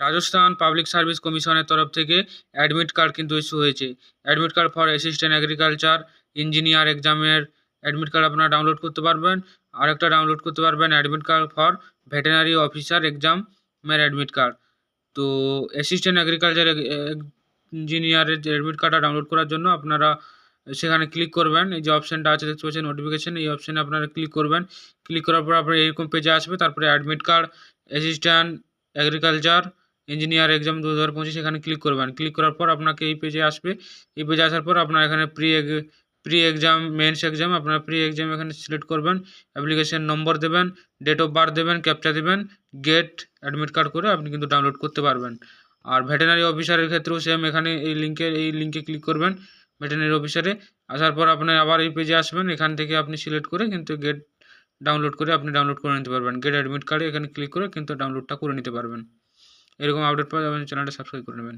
Rajasthan public service কমিশনের তরফ থেকে অ্যাডমিট কার্ড কিন্তু ইস্যু হয়েছে। Admit card for assistant agriculture engineer এক্সামের অ্যাডমিট কার্ড আপনারা ডাউনলোড করতে পারবেন। আরেকটা ডাউনলোড করতে পারবেন admit card for veterinary officer এক্সামের অ্যাডমিট কার্ড। তো অ্যাসিস্ট্যান্ট এগ্রিকালচার ইঞ্জিনিয়ারের যে অ্যাডমিট কার্ডটা ডাউনলোড করার জন্য আপনারা সেখানে ক্লিক করবেন। এই যে অপশানটা আছে দেখতে পাচ্ছেন নোটিফিকেশন, এই অপশানে আপনারা ক্লিক করবেন। ক্লিক করার পর আপনার এরকম পেজে আসবে, তারপরে admit card assistant agriculture engineer exam 2025 এখানে ক্লিক করবেন। ক্লিক করার পর আপনাকে এই পেজে আসবে। এই পেজে আসার পর আপনার এখানে প্রি এক্সাম মেন্স এক্সাম, আপনার প্রি এক্সাম এখানে সিলেক্ট করবেন, অ্যাপ্লিকেশন নম্বর দেবেন, ডেট অফ বার্থ দেবেন, ক্যাপচা দেবেন, গেট অ্যাডমিট কার্ড করে আপনি কিন্তু ডাউনলোড করতে পারবেন। আর ভেটেরিনারি অফিসারের ক্ষেত্রেও সেম, এখানে এই লিঙ্কে ক্লিক করবেন ভেটেরিনারি অফিসারে। আসার পর আপনি আবার এই পেজে আসবেন, এখান থেকে আপনি সিলেক্ট করে কিন্তু গেট ডাউনলোড করে আপনি ডাউনলোড করে নিতে পারবেন। গেট অ্যাডমিট কার্ডে এখানে ক্লিক করে কিন্তু ডাউনলোডটা করে নিতে পারবেন। এরকম আপডেট পাওয়া যাবে, চ্যানেলটা সাবস্ক্রাইব করে নেবেন।